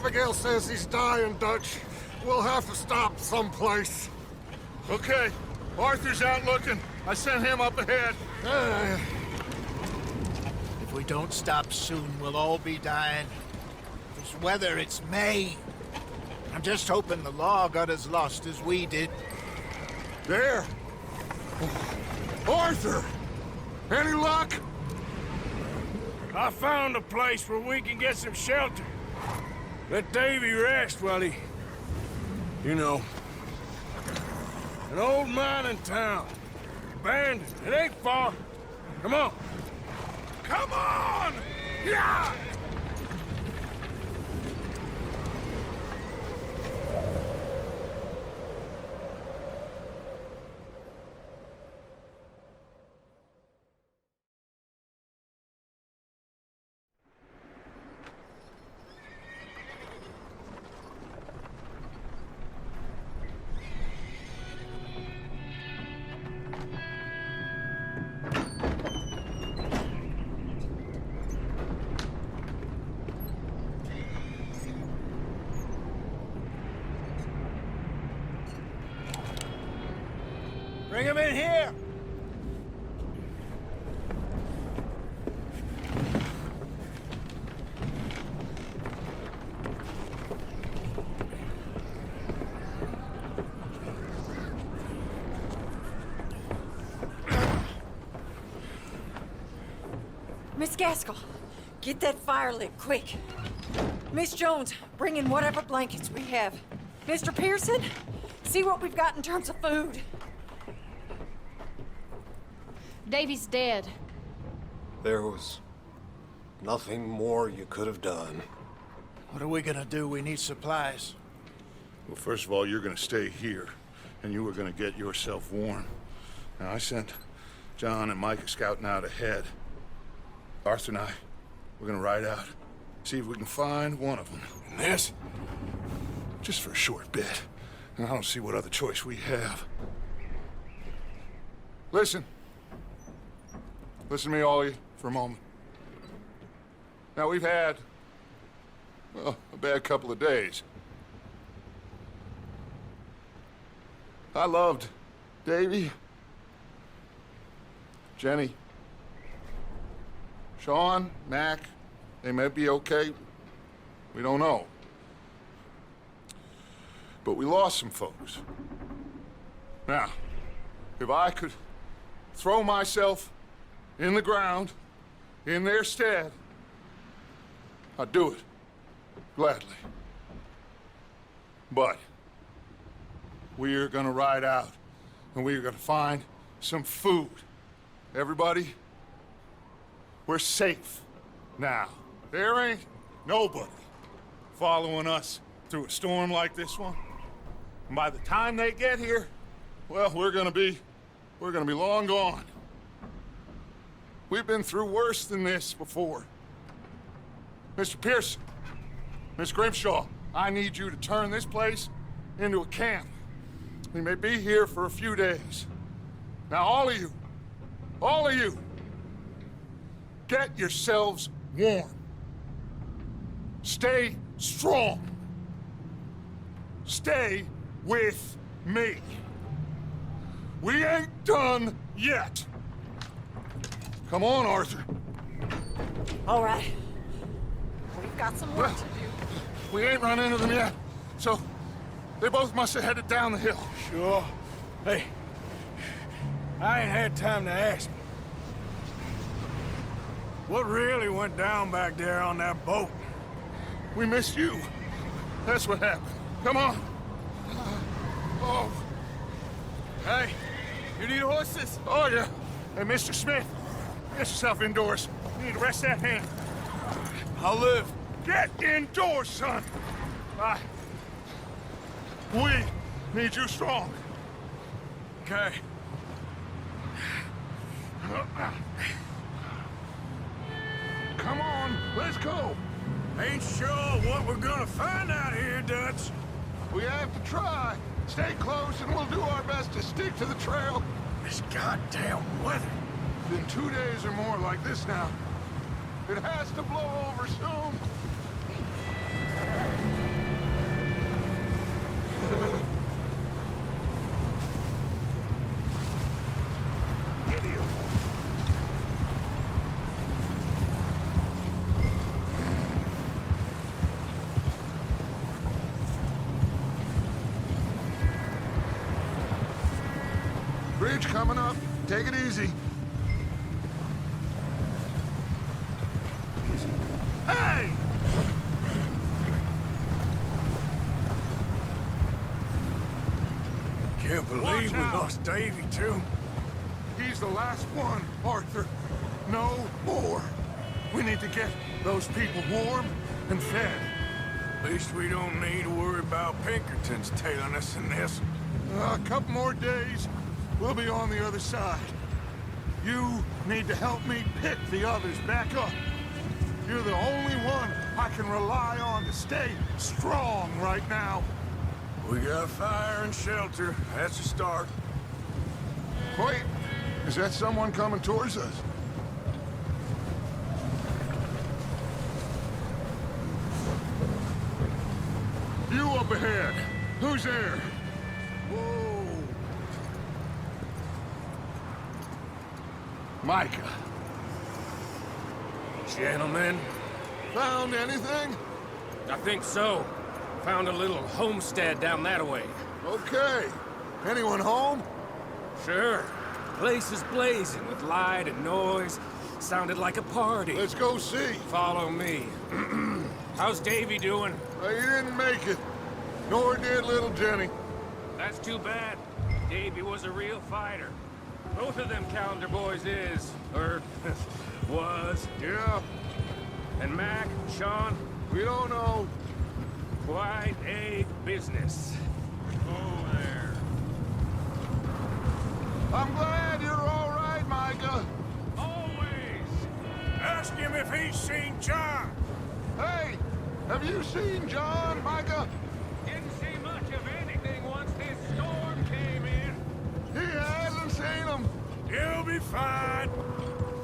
Abigail says he's dying, Dutch. We'll have to stop someplace. Okay, Arthur's out looking. I sent him up ahead. If we don't stop soon, we'll all be dying. This weather, it's May. I'm just hoping the law got as lost as we did. There! Arthur! Any luck? I found a place where we can get some shelter. Let Davy rest while he... You know. An old mining town. Abandoned. It ain't far. Come on. Come on! Yeah! Bring him in here! Miss Gaskell, get that fire lit, quick. Miss Jones, bring in whatever blankets we have. Mr. Pearson, see what we've got in terms of food. Davy's dead. There was nothing more you could have done. What are we gonna do? We need supplies. Well, first of all, you're gonna stay here, and you were gonna get yourself warm. Now, I sent John and Micah scouting out ahead. Arthur and I, we're gonna ride out, see if we can find one of them. And this, just for a short bit. And I don't see what other choice we have. Listen. Listen to me, all of you, for a moment. Now, we've had, well, a bad couple of days. I loved Davy, Jenny, Sean, Mac. They may be okay. We don't know. But we lost some folks. Now, if I could throw myself in the ground, in their stead, I'd do it, gladly. But we are gonna ride out, and we are gonna find some food. Everybody, we're safe now. There ain't nobody following us through a storm like this one. And by the time they get here, well, we're gonna be long gone. We've been through worse than this before. Mr. Pearson, Miss Grimshaw, I need you to turn this place into a camp. We may be here for a few days. Now, all of you, get yourselves warm. Stay strong. Stay with me. We ain't done yet. Come on, Arthur. All right. We've got some work to do. We ain't run into them yet, so they both must have headed down the hill. Sure. Hey, I ain't had time to ask. What really went down back there on that boat? We missed you. That's what happened. Come on. Oh. Hey, you need horses? Oh, yeah. Hey, Mr. Smith, get yourself indoors. You need to rest that hand. I'll live. Get indoors, son. We need you strong. Okay. Come on, let's go. Ain't sure what we're gonna find out here, Dutch. We have to try. Stay close and we'll do our best to stick to the trail. This goddamn weather. Been 2 days or more like this now. It has to blow over soon. Bridge coming up. Take it easy. Hey! Can't believe we lost Davy, too. He's the last one, Arthur. No more. We need to get those people warm and fed. At least we don't need to worry about Pinkertons tailing us in this. A couple more days, we'll be on the other side. You need to help me pick the others back up. You're the only one I can rely on to stay strong right now. We got fire and shelter. That's a start. Wait, is that someone coming towards us? You up ahead. Who's there? Whoa. Micah. Gentlemen, Found anything? I think so. Found a little homestead down that way. Okay. Anyone home? Sure. Place is blazing with light and noise. Sounded like a party. Let's go see. Follow me. How's Davy doing? He didn't make it. Nor did little Jenny. That's too bad. Davy was a real fighter. Both of them Calendar boys is, or was. Yeah, And Mac, Sean, we don't know. quite a business. Oh, there. I'm glad you're all right, Micah. Always. Ask him if he's seen John. Hey, have you seen John, Micah? Didn't see much of anything once this storm came in. He hasn't seen him. He'll be fine.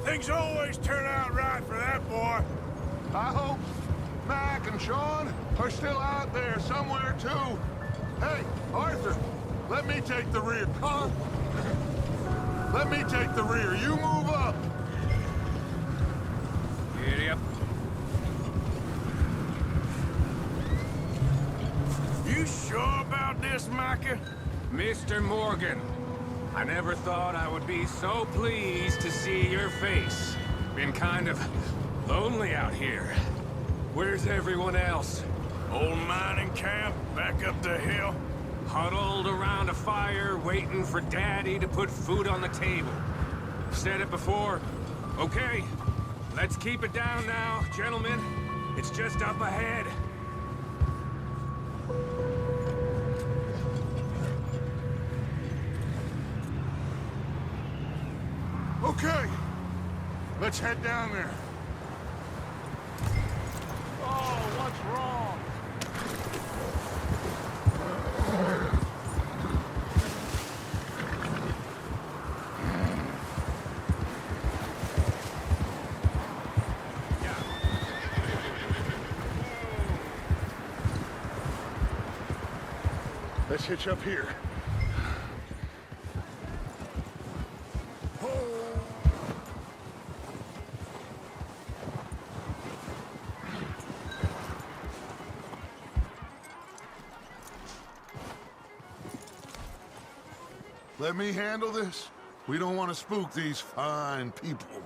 Things always turn out right for that boy. I hope Mac and Sean are still out there somewhere, too. Hey, Arthur, let me take the rear. Huh? Let me take the rear. You move up. Giddy up. You sure about this, Micah? Mr. Morgan, I never thought I would be so pleased to see your face. Been kind of lonely out here. Where's everyone else? Old mining camp back up the hill. Huddled around a fire, waiting for Daddy to put food on the table. Said it before. Okay, let's keep it down now, gentlemen. It's just up ahead. Okay, let's head down there. Oh, what's wrong? Let's hitch up here. Let me handle this. We don't want to spook these fine people.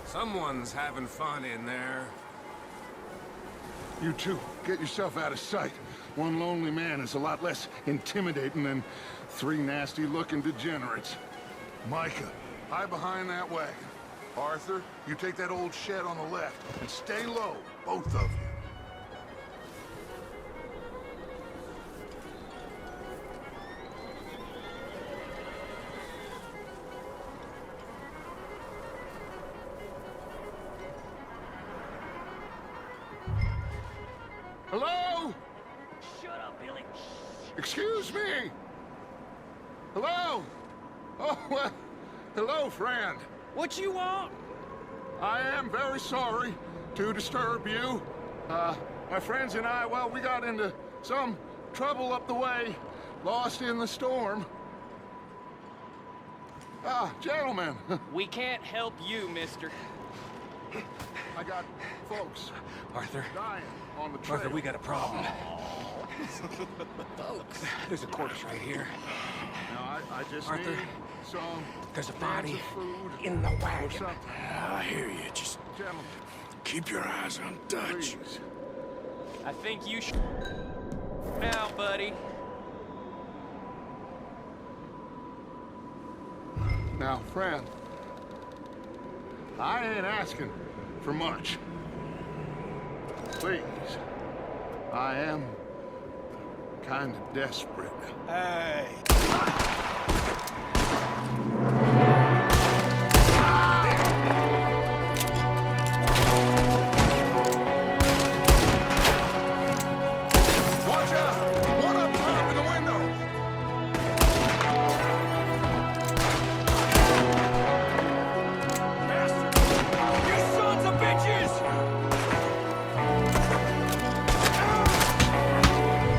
Someone's having fun in there. You two, get yourself out of sight. One lonely man is a lot less intimidating than three nasty-looking degenerates. Micah, hide behind that wagon. Arthur, you take that old shed on the left, and stay low, both of you. Hello? Shut up, Billy. Excuse me? Hello? Oh, well, Hello, friend. What you want? I am very sorry to disturb you. My friends and I, well, we got into some trouble up the way, lost in the storm. Gentlemen, We can't help you, mister. I got folks Arthur, dying on the trail. Arthur, we got a problem. Folks, there's a corpse right here. Now, I just Arthur, need some there's a cans body of food in the or wagon. something. I hear you. Just Gentlemen, keep your eyes on Dutch. please. I think you should. Now, buddy. Now, friend, I ain't asking for much. Please, I am kind of desperate. Hey. Watch out! One up top in the window! You sons of bitches!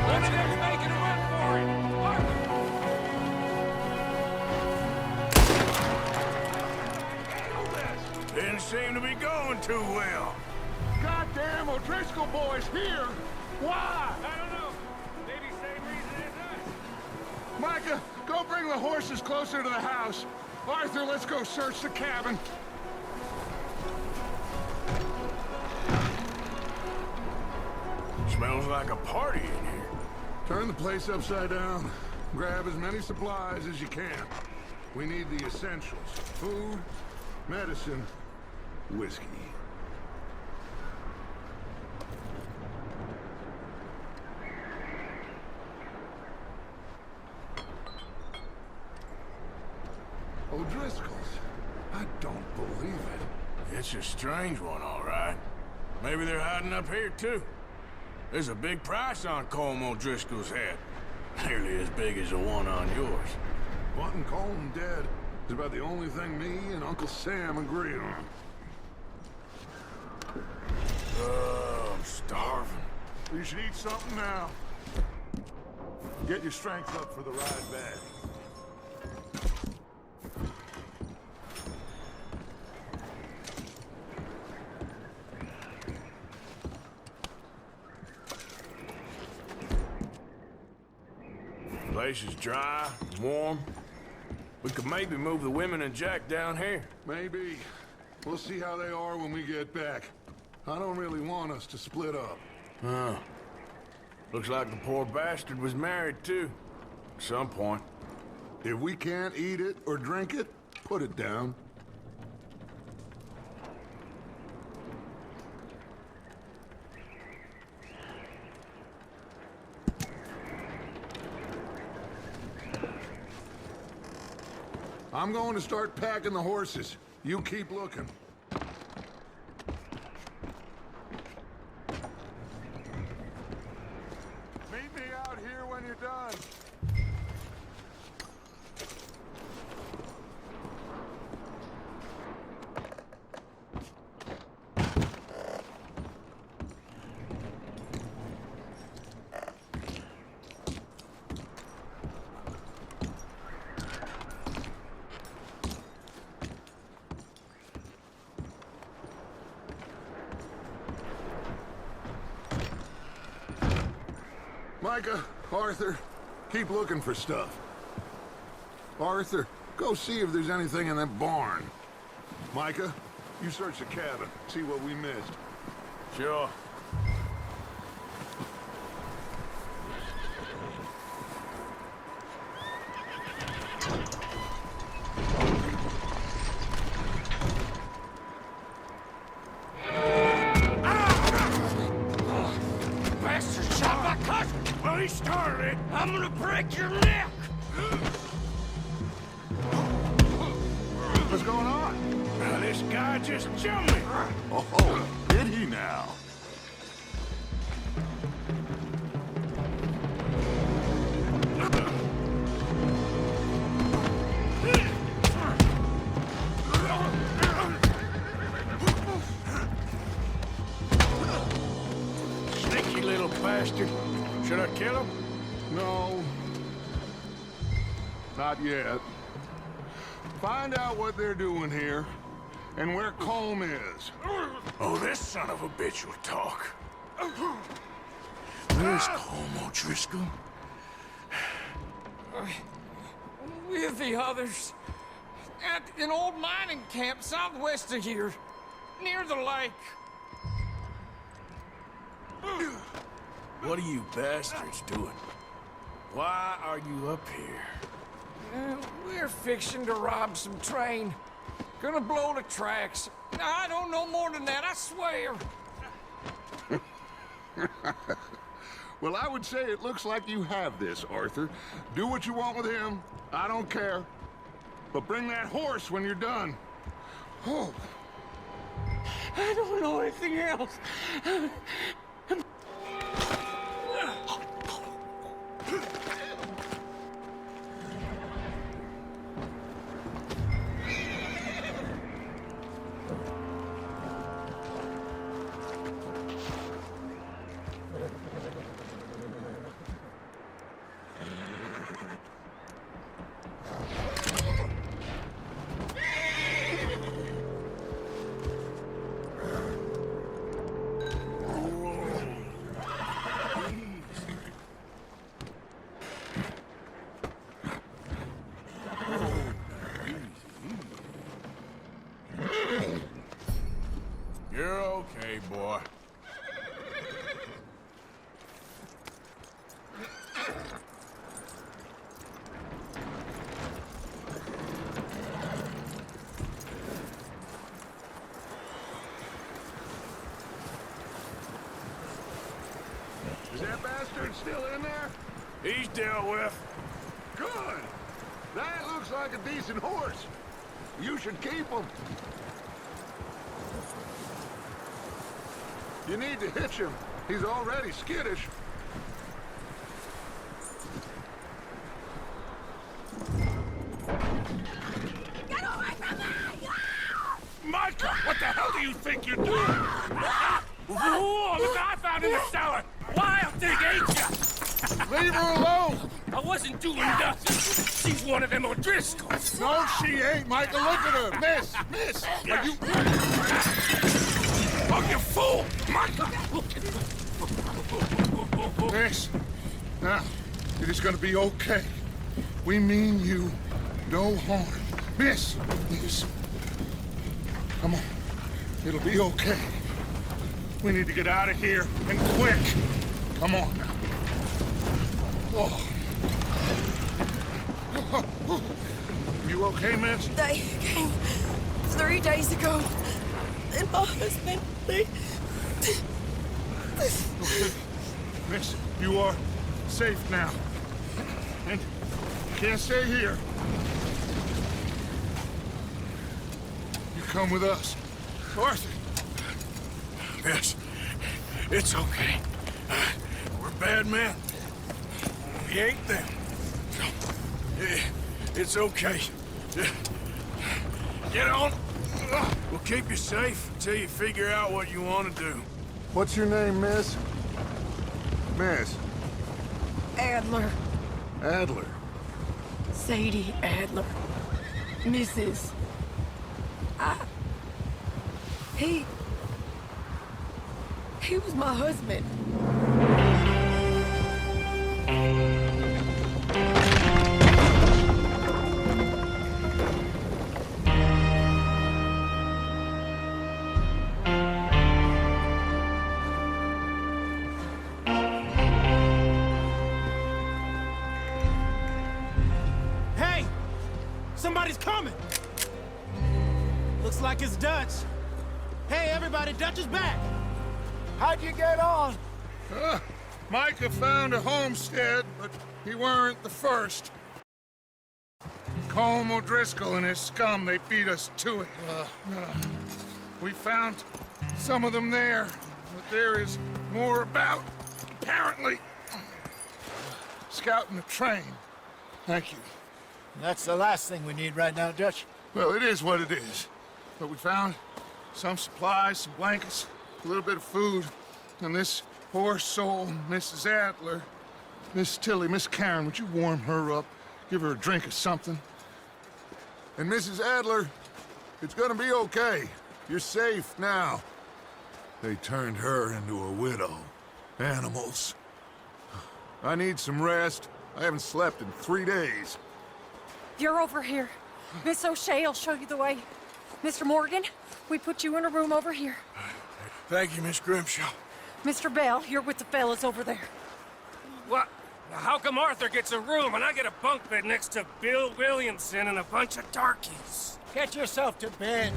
One of them's making a run for it. Arthur! Didn't seem to be going too well. Goddamn O'Driscoll boys here! Why? I don't know. Maybe same reason as us. Micah, go bring the horses closer to the house. Arthur, let's go search the cabin. Smells like a party in here. Turn the place upside down. Grab as many supplies as you can. We need the essentials. Food, medicine, whiskey. O'Driscoll's. I don't believe it. It's a strange one, all right. Maybe they're hiding up here, too. There's a big price on Colm O'Driscoll's head. Nearly as big as the one on yours. Wanting Colm dead is about the only thing me and Uncle Sam agree on. Oh, I'm starving. You should eat something now. Get your strength up for the ride back. Place is dry, warm. We could maybe move the women and Jack down here. Maybe. We'll see how they are when we get back. I don't really want us to split up. Oh. Looks like the poor bastard was married, too. At some point. If we can't eat it or drink it, put it down. I'm going to start packing the horses. You keep looking. Meet me out here when you're done. Micah, Arthur, keep looking for stuff. Arthur, go see if there's anything in that barn. Micah, you search the cabin, see what we missed. Sure. Bastard shot my cousin! Well, he started it. I'm gonna break your neck! What's going on? Now, this guy just jumped me. Oh, did he now? No. Not yet. Find out what they're doing here and where Colm is. Oh, this son of a bitch will talk. Where's Colm O'Driscoll? With the others. At an old mining camp southwest of here. Near the lake. What are you bastards doing? Why are you up here? We're fixing to rob some train. Gonna blow the tracks. I don't know more than that, I swear. Well, I would say it looks like you have this, Arthur. Do what you want with him. I don't care. But bring that horse when you're done. Oh. I don't know anything else. You're okay, boy. Is that bastard still in there? He's dealt with. Good. That looks like a decent horse. You should keep him. You need to hitch him. He's already skittish. Get away from me! Micah, what the hell do you think you're doing? Whoa, the guy I found in the cellar. Wild thing, ain't ya? Leave her alone! I wasn't doing nothing. She's one of them O'Driscolls. No, she ain't, Micah. Look at her. Miss! Are you... Oh, you fool! Micah! Miss, now, it is gonna be okay. We mean you no harm. Miss! Come on. It'll be okay. We need to get out of here, and quick. Come on now. Oh. You okay, miss? They came 3 days ago. And my husband, they... Miss, you are safe now. And you can't stay here. You come with us. Arthur! Yes, it's okay. We're bad men. We ain't them. It's okay. Get on. We'll keep you safe until you figure out what you want to do. What's your name, miss? Miss? Adler. Adler. Sadie Adler. Mrs. He was my husband. Hey! Somebody's coming! Looks like it's Dutch. Hey, everybody, Dutch is back! How'd you get on? Micah found a homestead, but he weren't the first. Colm O'Driscoll and his scum, they beat us to it. We found some of them there, but there is more about, apparently. Scouting the train. Thank you. That's the last thing we need right now, Dutch. Well, it is what it is. But we found some supplies, some blankets, a little bit of food, and this poor soul, Mrs. Adler, Miss Tilly, Miss Karen, would you warm her up? Give her a drink or something? And Mrs. Adler, it's gonna be okay. You're safe now. They turned her into a widow. Animals. I need some rest. I haven't slept in 3 days. You're over here. Miss O'Shea will show you the way. Mr. Morgan, we put you in a room over here. Thank you, Miss Grimshaw. Mr. Bell, you're with the fellas over there. What? How come Arthur gets a room and I get a bunk bed next to Bill Williamson and a bunch of darkies? Get yourself to bed.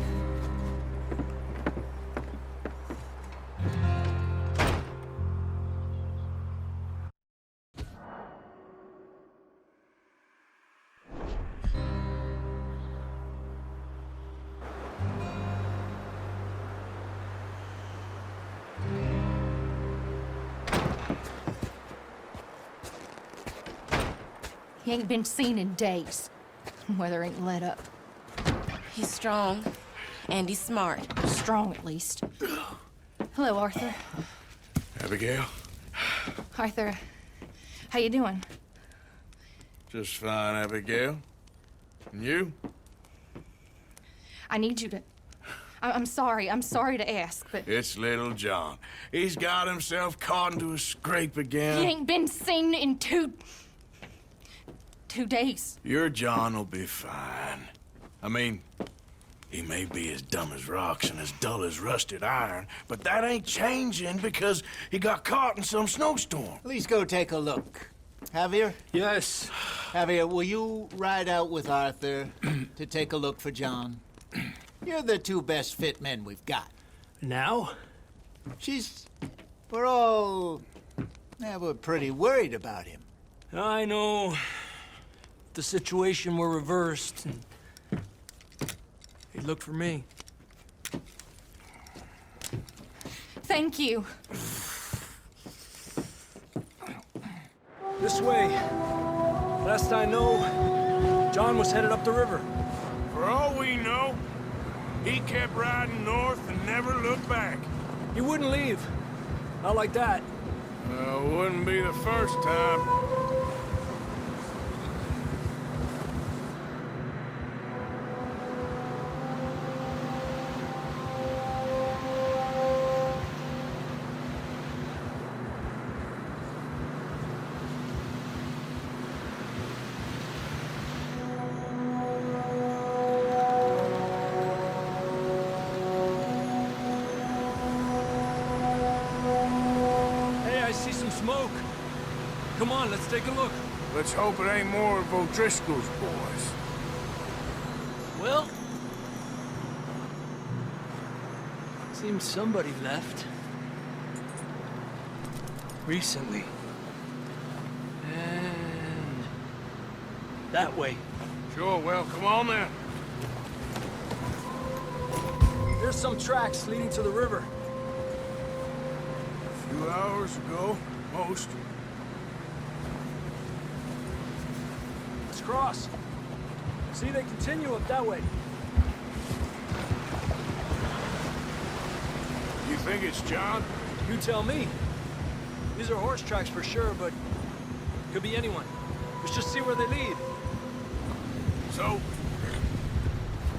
He ain't been seen in days. Weather ain't let up. He's strong, and he's smart. Strong, at least. Hello, Arthur. Abigail? Arthur, how you doing? Just fine, Abigail. And you? I need you to... I'm sorry to ask, but... It's little John. He's got himself caught into a scrape again. He ain't been seen in 2 days. Your John will be fine. I mean, he may be as dumb as rocks and as dull as rusted iron, but that ain't changing because he got caught in some snowstorm. Please go take a look. Javier? Yes. Javier, will you ride out with Arthur to take a look for John? You're the 2 best fit men we've got. Now? We're all... we're pretty worried about him. I know. The situation were reversed, and he'd look for me. Thank you. This way. Last I know, John was headed up the river. For all we know, he kept riding north and never looked back. He wouldn't leave. Not like that. Wouldn't be the first time. Smoke. Come on, let's take a look. Let's hope it ain't more of O'Driscoll's boys. Well, seems somebody left. Recently. And that way. Sure, well, come on then. There's some tracks leading to the river. A few hours ago, most. Let's cross. See, they continue up that way. You think it's John? You tell me. These are horse tracks for sure, but could be anyone. Let's just see where they lead. So,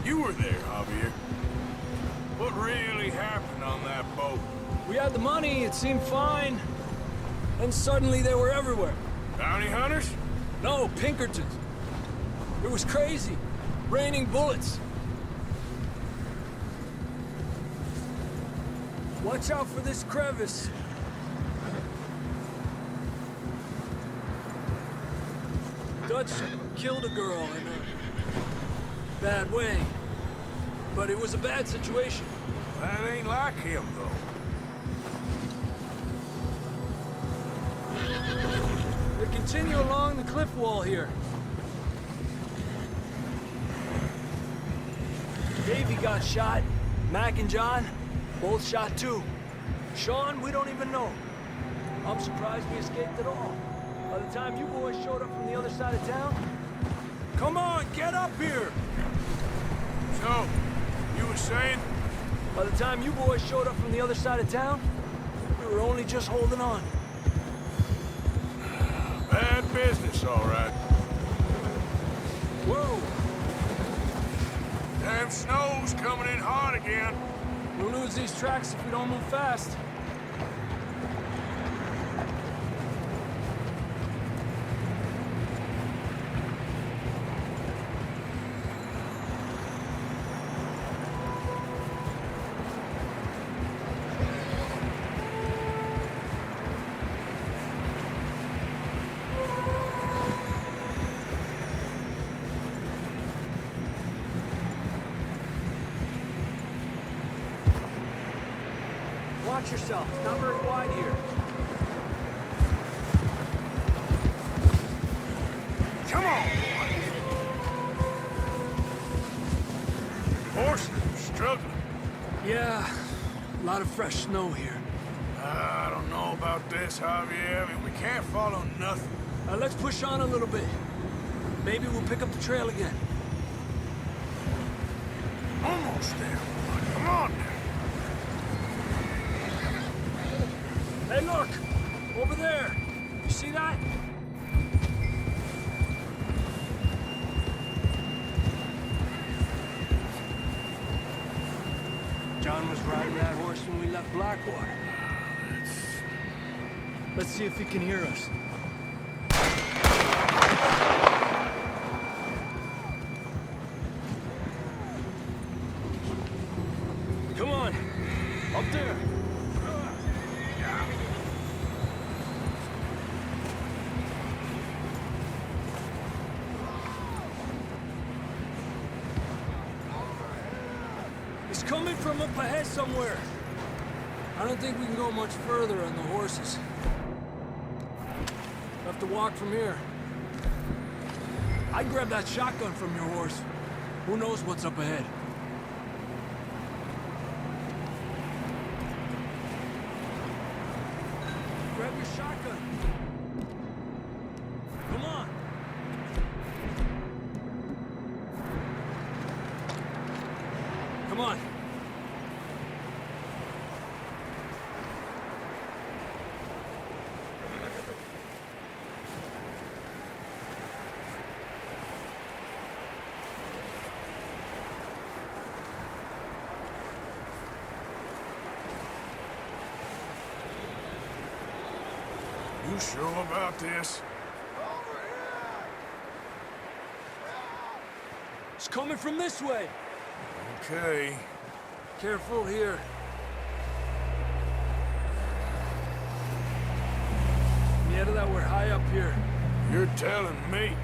you were there, Javier. What really happened on that boat? We had the money, it seemed fine. And suddenly they were everywhere. Bounty hunters? No, Pinkertons. It was crazy. Raining bullets. Watch out for this crevice. Dutch killed a girl in a bad way. But it was a bad situation. That ain't like him, though. They continue along the cliff wall here. Davey got shot. Mac and John, both shot too. Sean, we don't even know. I'm surprised we escaped at all. By the time you boys showed up from the other side of town... Come on, get up here! So, you were saying? By the time you boys showed up from the other side of town, we were only just holding on. all right. Whoa! Damn snow's coming in hard again. We'll lose these tracks if we don't move fast. Watch yourself. It's not very wide here. Come on, boy. Horses are struggling. Yeah, a lot of fresh snow here. I don't know about this, Javier. I mean, we can't follow nothing. Let's push on a little bit. Maybe we'll pick up the trail again. Almost there. Come on now. Hey, look! Over there! You see that? John was riding that horse when we left Blackwater. Let's see if he can hear us. Come on! Up there! It's coming from up ahead somewhere. I don't think we can go much further on the horses. We'll have to walk from here. I'd grab that shotgun from your horse. Who knows what's up ahead? Grab your shotgun. Come on. Come on. You sure about this? It's coming from this way. Okay. Careful here. Yeah, that we're high up here. You're telling me.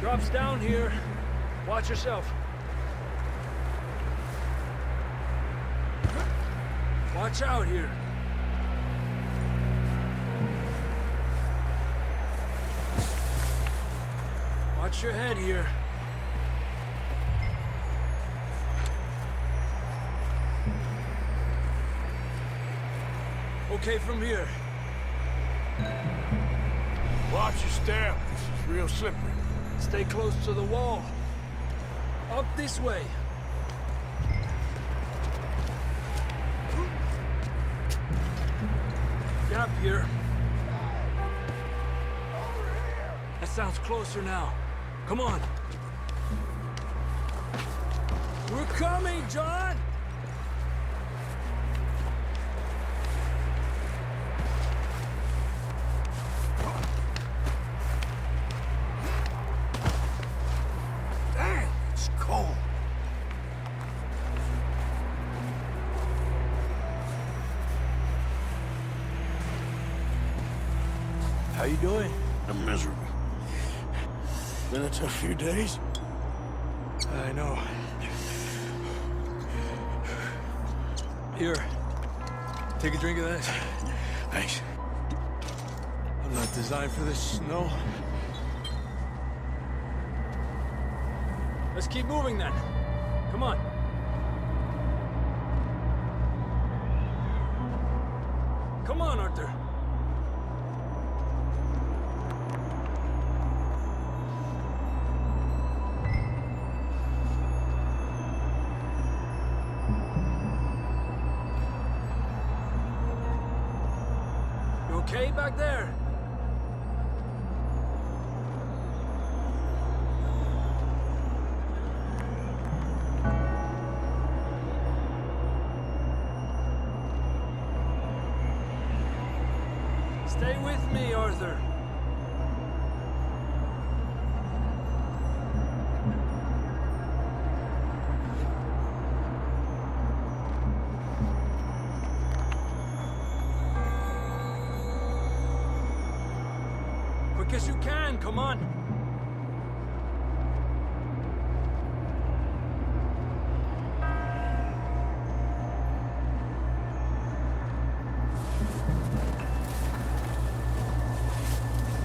Drops down here. Watch yourself. Watch out here. Watch your head here. Okay from here. Watch your step. This is real slippery. Stay close to the wall. Up this way. Gap here. That sounds closer now. Come on. We're coming, John! Dang, it's cold. How you doing? I'm miserable. Been a tough few days. I know. Here. Take a drink of this. Thanks. I'm not designed for this snow. Let's keep moving then. Come on. Come on, Arthur. okay back there? Stay with me, Arthur. Quick as you can, come on.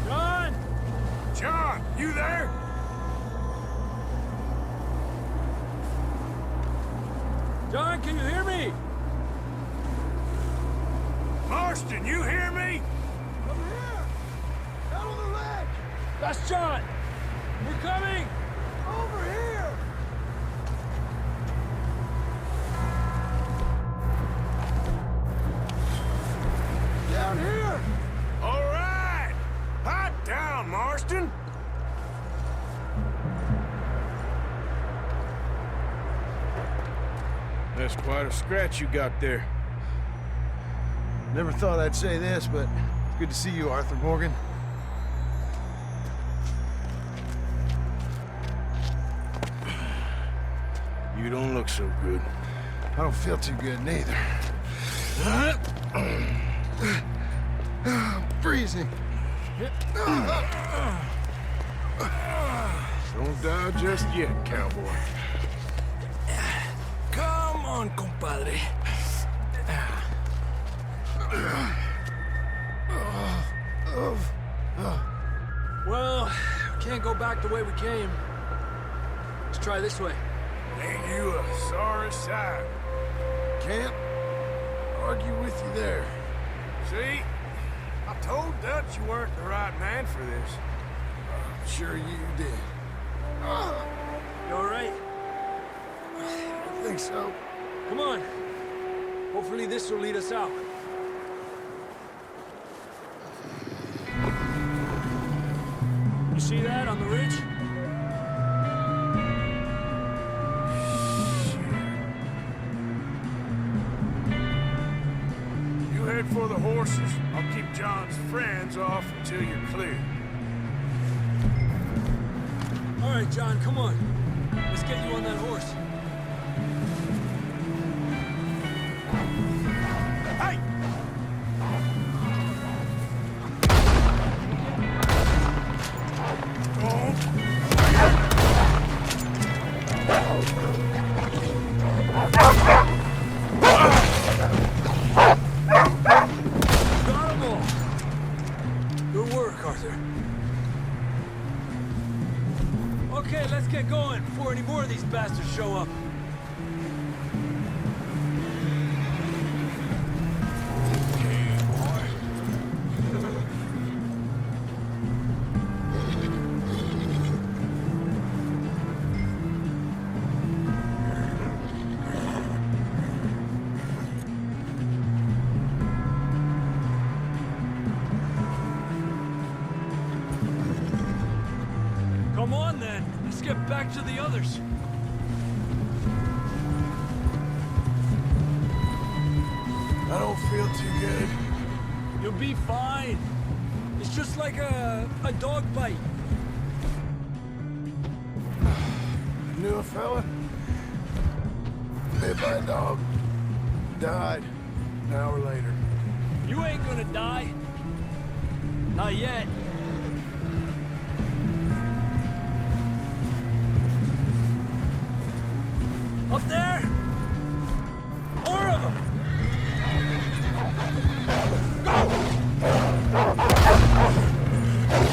John! John, you there? John, can you hear me? Marston, you hear me? That's John! We're coming! Over here! Down here! All right! Hot down, Marston! That's quite a scratch you got there. Never thought I'd say this, but it's good to see you, Arthur Morgan. You don't look so good. I don't feel too good, neither. Freezing. Don't die just yet, cowboy. Come on, compadre. Well, we can't go back the way we came. Let's try this way. Ain't you a sorry sight? Can't argue with you there. See? I told Dutch you weren't the right man for this. I'm sure you did. You all right? I think so. Come on. Hopefully this will lead us out. You see that on the ridge? You head for the horses. I'll keep John's friends off until you're clear. All right, John, come on. Let's get you on that horse. Hey! Got 'em all. Good work, Arthur. Okay, let's get going before any more of these bastards show up. Come on, then. Let's get back to the others. I don't feel too good. You'll be fine. It's just like a dog bite. Knew a fella? Bit by a dog. Died an hour later. You ain't gonna die. Not yet. Up there? More of them!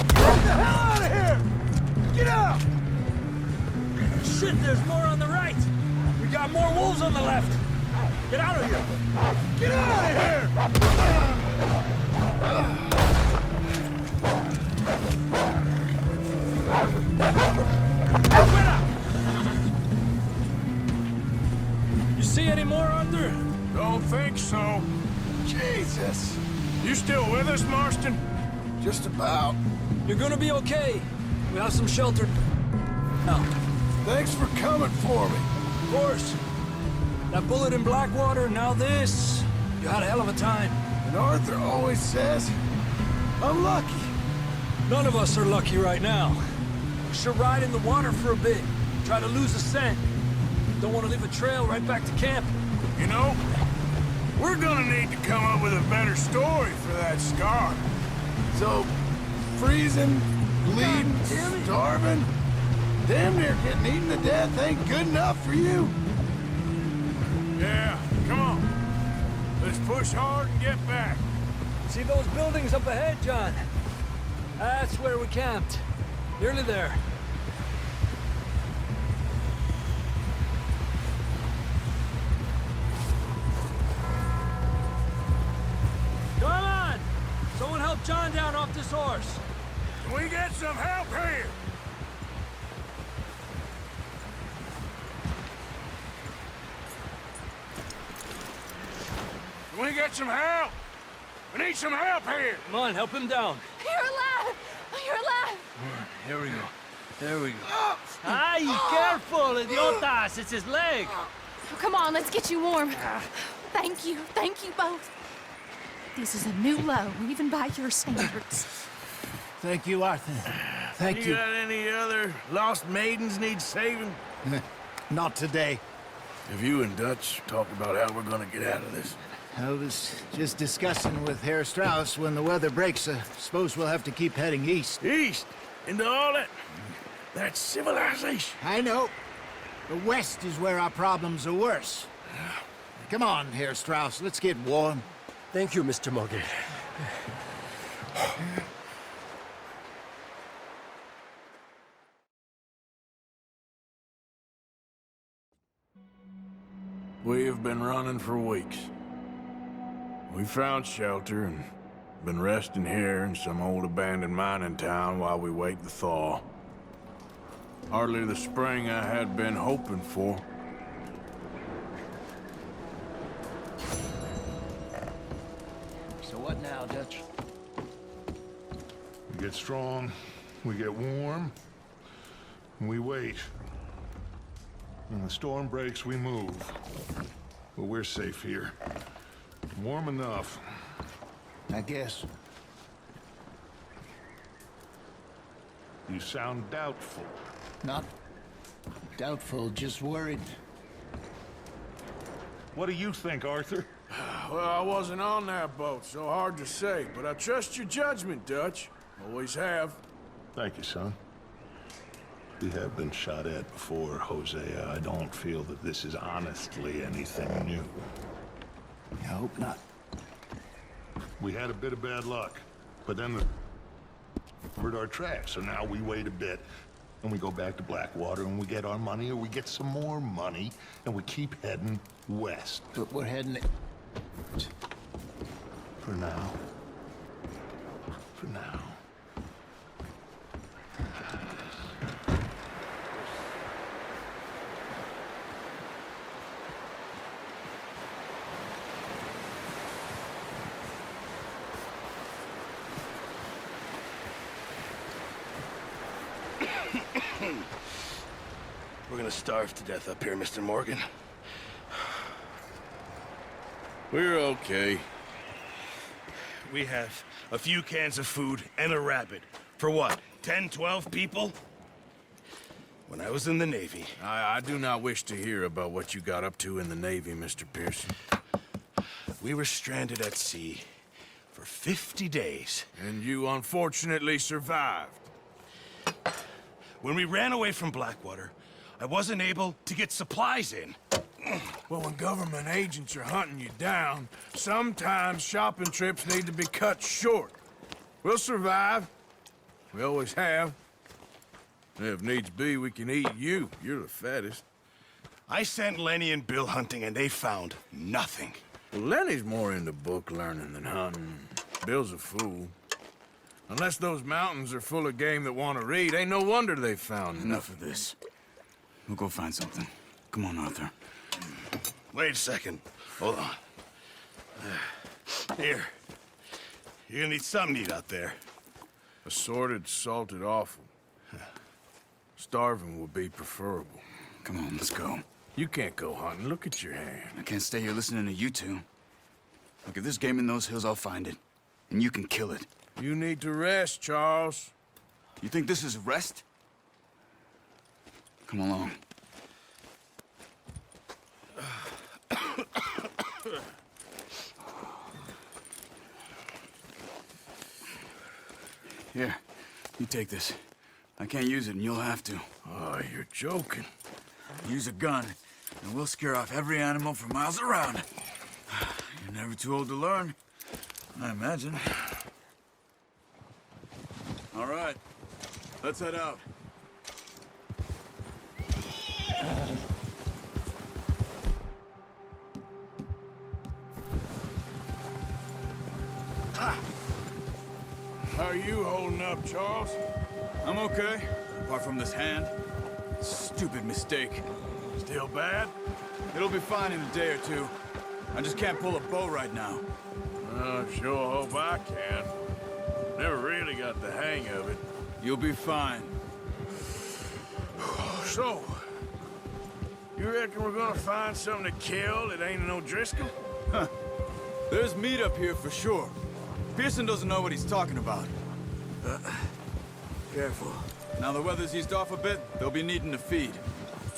Get the hell out of here! Get out! Shit, there's more on the right! We got more wolves on the left! Get out of here! Get out of here! You see any more, Arthur? Don't think so. Jesus! You still with us, Marston? Just about. You're gonna be okay. We have some shelter. Now, Thanks for coming for me. of course. That bullet in Blackwater, now this. You had a hell of a time. And Arthur always says, I'm lucky. None of us are lucky right now. We should ride in the water for a bit. Try to lose a scent. Don't want to leave a trail right back to camp. You know, we're gonna need to come up with a better story for that scar. So, freezing, bleeding, starving, damn near getting eaten to death ain't good enough for you. Yeah, come on. Let's push hard and get back. See those buildings up ahead, John? That's where we camped. Nearly there. Come on! Someone help John down off this horse. Can we get some help here? Can we get some help? We need some help here. Come on, help him down. You're alive! You're alive! Here we go. There we go. Ay, careful, idiotas! It's his leg. Come on, let's get you warm. Thank you both. This is a new low, even by your standards. Thank you, Arthur. Thank you. got any other lost maidens need saving? Not today. Have you and Dutch talked about how we're gonna get out of this? I was just discussing with Herr Strauss when the weather breaks. Suppose we'll have to keep heading east. East? Into all that... That's civilization. I know. The west is where our problems are worse. Come on, Herr Strauss, let's get warm. Thank you, Mr. Morgan. We have been running for weeks. We found shelter and been resting here in some old abandoned mining town while we wait the thaw. Hardly the spring I had been hoping for. So what now, Dutch? We get strong, we get warm, and we wait. When the storm breaks, we move. But we're safe here. Warm enough. I guess. You sound doubtful. Not doubtful, just worried. What do you think, Arthur? Well, I wasn't on that boat, so hard to say, but I trust your judgment, Dutch. Always have. Thank you, son. We have been shot at before, Hosea. I don't feel that this is honestly anything new. I hope not. We had a bit of bad luck, but then covered our tracks, so now we wait a bit, and we go back to Blackwater, and we get our money, or we get some more money, and we keep heading west. But we're heading... For now. For now. We're gonna starve to death up here, Mr. Morgan. We're okay. We have a few cans of food and a rabbit. For what, 10, 12 people? When I was in the Navy... I do not wish to hear about what you got up to in the Navy, Mr. Pearson. We were stranded at sea for 50 days. And you unfortunately survived. When we ran away from Blackwater, I wasn't able to get supplies in. Well, when government agents are hunting you down, sometimes shopping trips need to be cut short. We'll survive. We always have. If needs be, we can eat you. You're the fattest. I sent Lenny and Bill hunting, and they found nothing. Well, Lenny's more into book learning than hunting. Bill's a fool. Unless those mountains are full of game that want to read, ain't no wonder they found Enough of this. We'll go find something. Come on, Arthur. Wait a second. Hold on. Here. You're gonna need something to eat out there. Assorted, salted offal. Starving would be preferable. Come on, let's go. You can't go hunting. Look at your hand. I can't stay here listening to you two. Look, if there's game in those hills, I'll find it. And you can kill it. You need to rest, Charles. You think this is rest? Come along. Here, you take this. I can't use it, and you'll have to. Oh, you're joking. Use a gun, and we'll scare off every animal for miles around. You're never too old to learn, I imagine. All right, let's head out. How are you holding up, Charles? I'm okay, apart from this hand. Stupid mistake. Still bad? It'll be fine in a day or two. I just can't pull a bow right now. I sure hope I can. Never really got the hang of it. You'll be fine. So, you reckon we're gonna find something to kill that ain't no Driscoll? Huh. There's meat up here for sure. Pearson doesn't know what he's talking about. Careful. Now the weather's eased off a bit, they'll be needing to feed.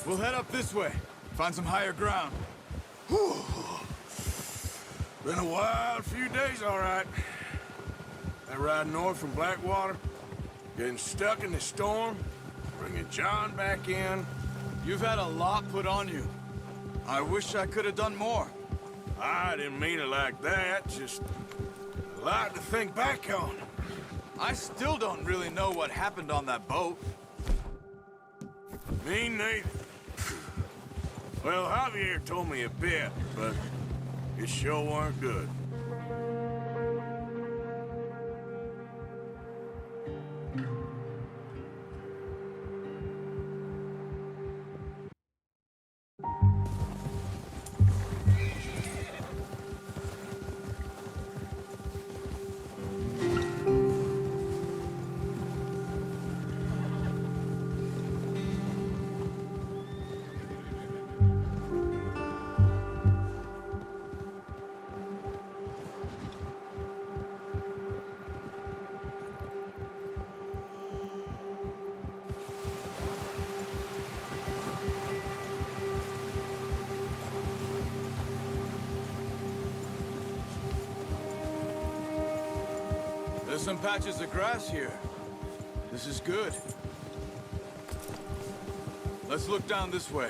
We'll head up this way, find some higher ground. Whew. Been a wild few days, all right. That ride north from Blackwater, getting stuck in the storm, bringing John back in. You've had a lot put on you. I wish I could have done more. I didn't mean it like that, just a lot to think back on. I still don't really know what happened on that boat. Me neither. Well, Javier told me a bit, but it sure weren't good. There's some patches of grass here. This is good. Let's look down this way.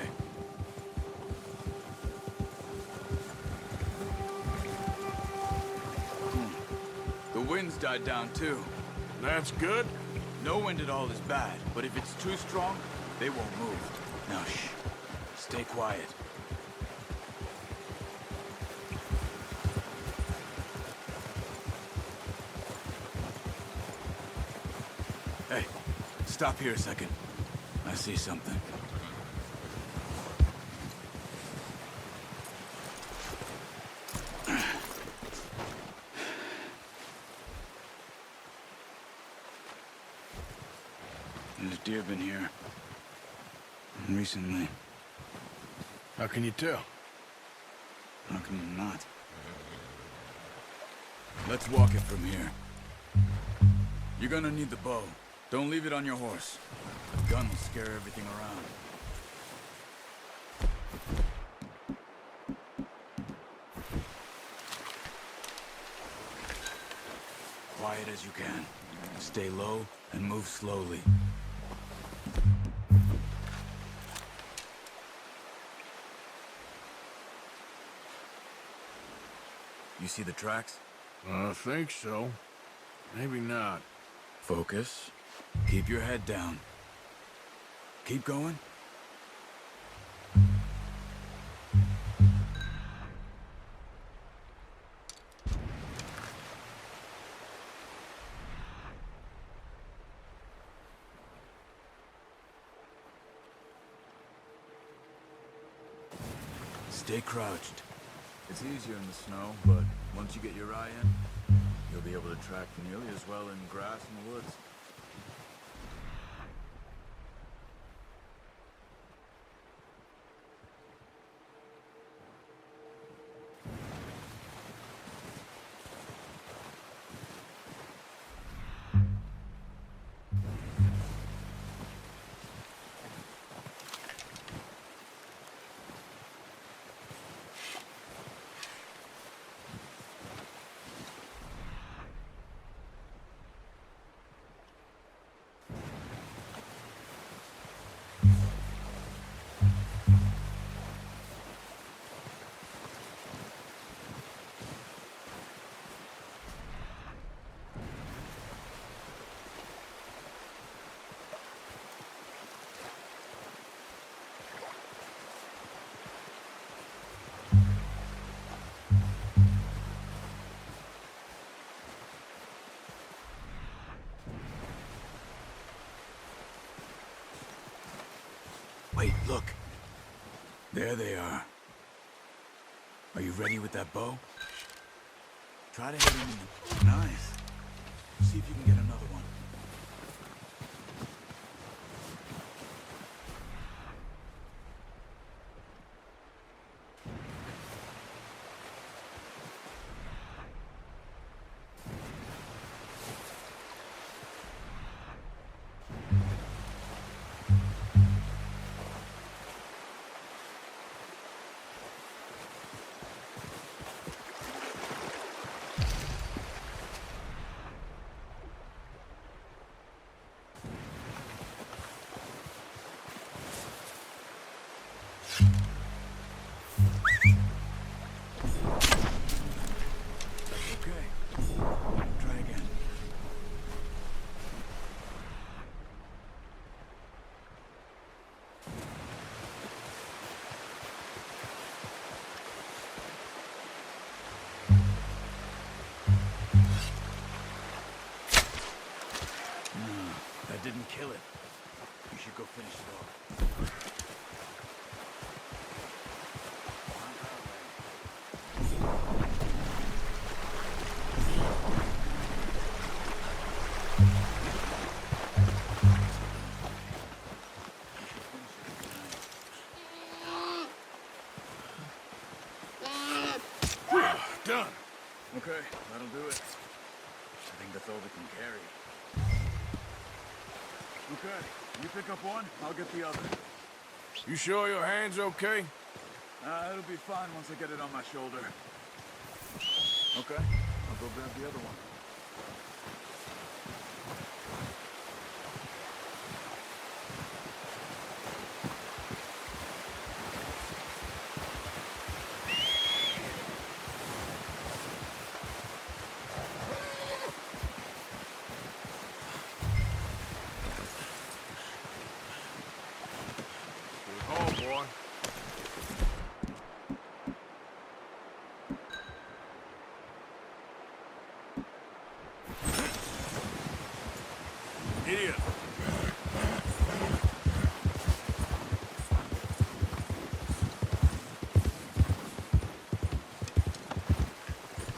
The wind's died down too. That's good. No wind at all is bad, but if it's too strong, they won't move. Now shh. Stay quiet. Hey, stop here a second. I see something. There's deer been here. Recently. How can you tell? How can you not? Let's walk it from here. You're gonna need the bow. Don't leave it on your horse. The gun will scare everything around. Quiet as you can. Stay low and move slowly. You see the tracks? I think so. Maybe not. Focus. Keep your head down. Keep going. Stay crouched. It's easier in the snow, but once you get your eye in, they'll be able to track nearly as well in grass in the woods. Wait, look. There they are. Are you ready with that bow? Try to hit him in the... Nice. See if you can get another one. Didn't kill it. You should go finish it off. Done. Okay, that'll do it. I think that's all we can carry. Okay, you pick up one, I'll get the other. You sure your hand's okay? It'll be fine once I get it on my shoulder. Okay, I'll go grab the other one. Idiot.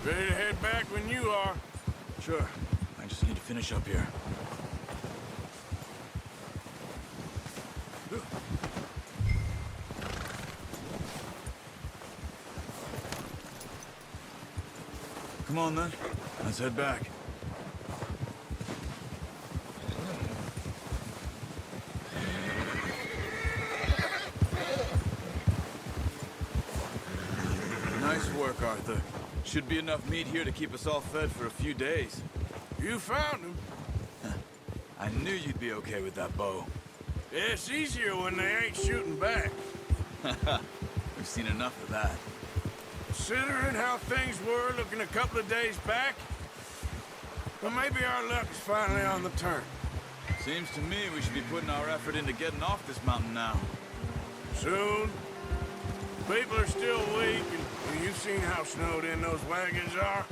Ready to head back when you are. Sure. I just need to finish up here. Come on, then. Let's head back. Nice work, Arthur. Should be enough meat here to keep us all fed for a few days. You found him. I knew you'd be okay with that bow. Yeah, it's easier when they ain't shooting back. We've seen enough of that. Considering how things were looking a couple of days back, well, maybe our luck is finally on the turn. Seems to me we should be putting our effort into getting off this mountain now. Soon. People are still weak, and you've seen how snowed in those wagons are.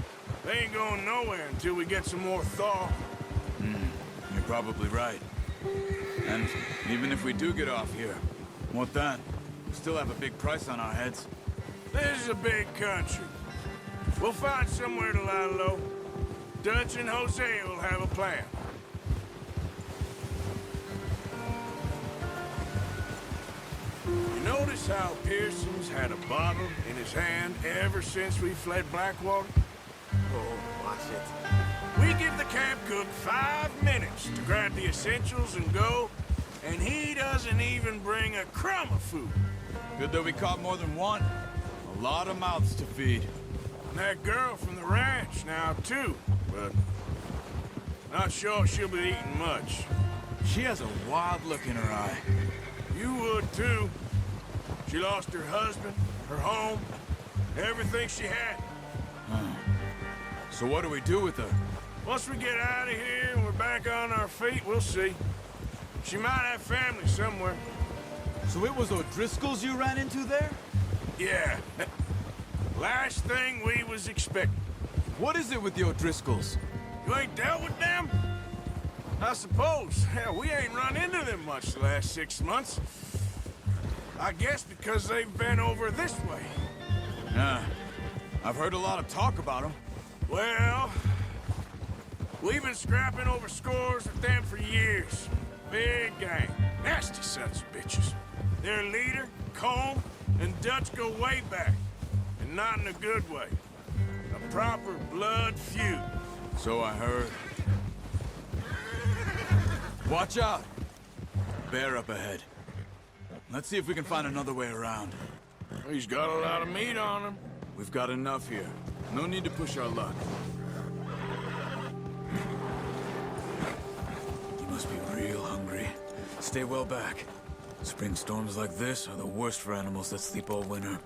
They ain't going nowhere until we get some more thaw. You're probably right. And even if we do get off here, what then? We still have a big price on our heads. This is a big country. We'll find somewhere to lie low. Dutch and Hosea will have a plan. You notice how Pearson's had a bottle in his hand ever since we fled Blackwater? Oh, watch it. We give the camp cook 5 minutes to grab the essentials and go, and he doesn't even bring a crumb of food. Good that we caught more than one. A lot of mouths to feed. And that girl from the ranch now, too, but not sure she'll be eating much. She has a wild look in her eye. You would, too. She lost her husband, her home, everything she had. So what do we do with her? Once we get out of here and we're back on our feet, we'll see. She might have family somewhere. So it was O'Driscolls you ran into there? Yeah. Last thing we was expecting. What is it with the O'Driscolls? You ain't dealt with them? I suppose. Hell, we ain't run into them much the last 6 months. I guess because they've been over this way. Yeah. I've heard a lot of talk about them. Well, we've been scrapping over scores with them for years. Big gang. Nasty sons of bitches. Their leader, Colm, and Dutch go way back. And not in a good way. A proper blood feud. So I heard. Watch out! Bear up ahead. Let's see if we can find another way around. He's got a lot of meat on him. We've got enough here. No need to push our luck. You must be real hungry. Stay well back. Spring storms like this are the worst for animals that sleep all winter.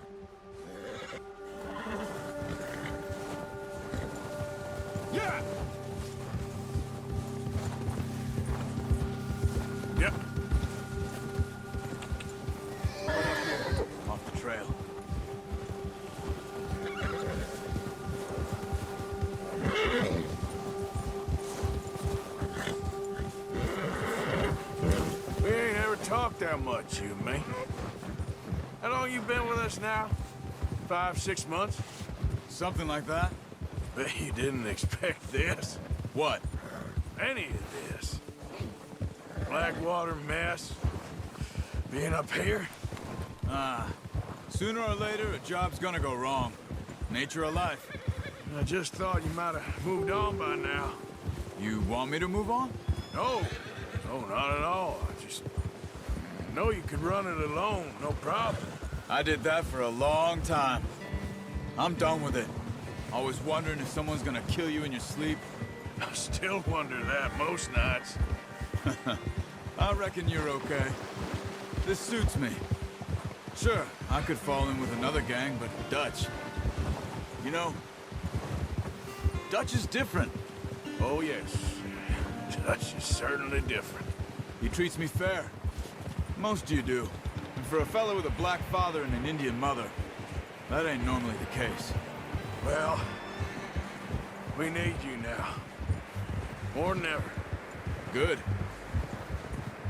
Yeah! Yep. Off the trail. We ain't ever talked that much, you and me. How long you been with us now? 5, 6 months? Something like that. Bet you didn't expect this. What? Any of this. Blackwater mess. Being up here. Sooner or later, a job's gonna go wrong. Nature of life. I just thought you might have moved on by now. You want me to move on? No. No, not at all. I just know you could run it alone, no problem. I did that for a long time. I'm done with it. Always wondering if someone's gonna kill you in your sleep. I still wonder that most nights. I reckon you're okay. This suits me. Sure, I could fall in with another gang, but Dutch... You know, Dutch is different. Oh, yes. Dutch is certainly different. He treats me fair. Most you do. And for a fellow with a black father and an Indian mother, that ain't normally the case. Well, we need you now. More than ever. Good.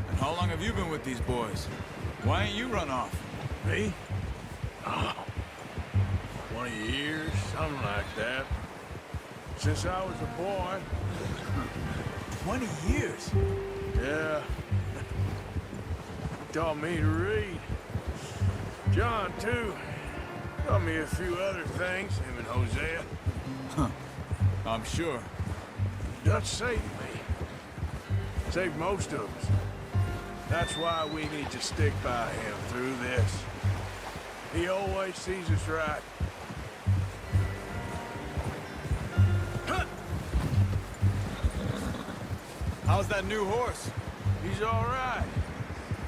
And how long have you been with these boys? Why ain't you run off? Me? Oh, 20 years, something like that. Since I was a boy. 20 years? Yeah. Taught me to read. John, too. Taught me a few other things, him and Hosea. Huh. I'm sure. Dutch saved me. Saved most of us. That's why we need to stick by him through this. He always sees us right. How's that new horse? He's all right.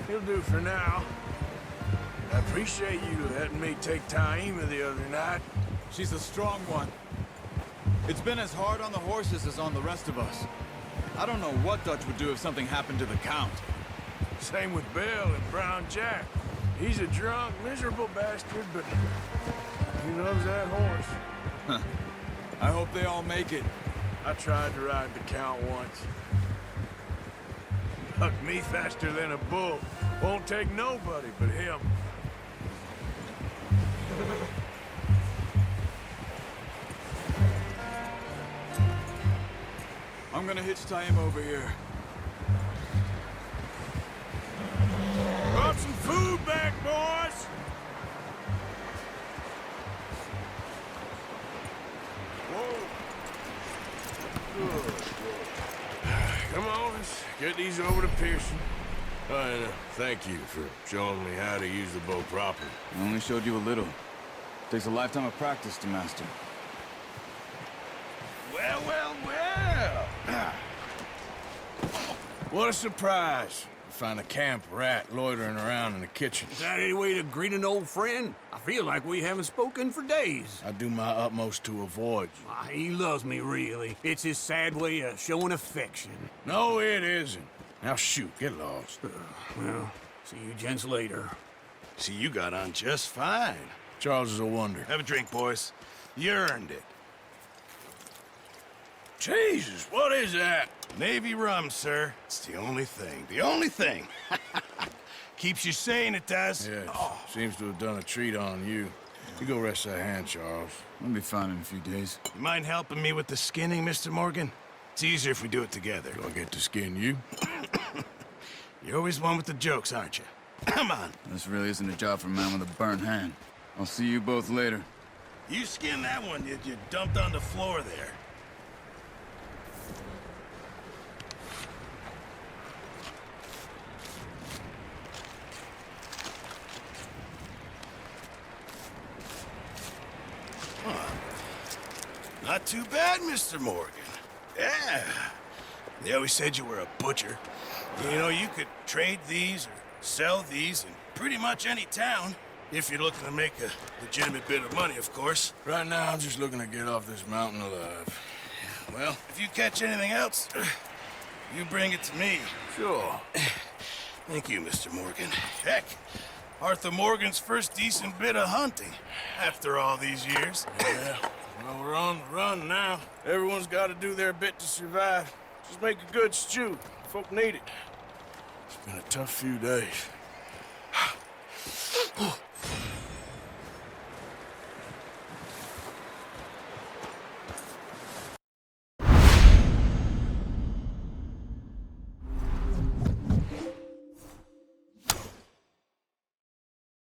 He'll do for now. I appreciate you letting me take Taima the other night. She's a strong one. It's been as hard on the horses as on the rest of us. I don't know what Dutch would do if something happened to the Count. Same with Bill and Brown Jack. He's a drunk, miserable bastard, but he loves that horse. Huh. I hope they all make it. I tried to ride the Count once. Hucked me faster than a bull. Won't take nobody but him. I'm gonna hitch tie him over here. Brought some food back, boys! Come on, let's get these over to Pearson. And thank you for showing me how to use the bow properly. I only showed you a little. Takes a lifetime of practice to master. Well, well, well! What a surprise. Find a camp rat loitering around in the kitchen. Is that any way to greet an old friend? I feel like we haven't spoken for days. I do my utmost to avoid you. He loves me, really. It's his sad way of showing affection. No, it isn't. Now shoot, get lost. Well, see you gents later. See, you got on just fine. Charles is a wonder. Have a drink, boys. You earned it. Jesus, what is that? Navy rum, sir. It's the only thing. The only thing. Keeps you sane, it does. Yeah, seems to have done a treat on you. You go rest that hand, Charles. I'll be fine in a few days. You mind helping me with the skinning, Mr. Morgan? It's easier if we do it together. Do I get to skin you? You're always one with the jokes, aren't you? Come on. This really isn't a job for a man with a burnt hand. I'll see you both later. You skin that one you dumped on the floor there. Not too bad, Mr. Morgan. Yeah. They always said you were a butcher. You know, you could trade these or sell these in pretty much any town. If you're looking to make a legitimate bit of money, of course. Right now, I'm just looking to get off this mountain alive. Well, if you catch anything else, you bring it to me. Sure. Thank you, Mr. Morgan. Heck, Arthur Morgan's first decent bit of hunting after all these years. Yeah. Well, we're on the run now. Everyone's got to do their bit to survive. Just make a good stew. Folk need it. It's been a tough few days.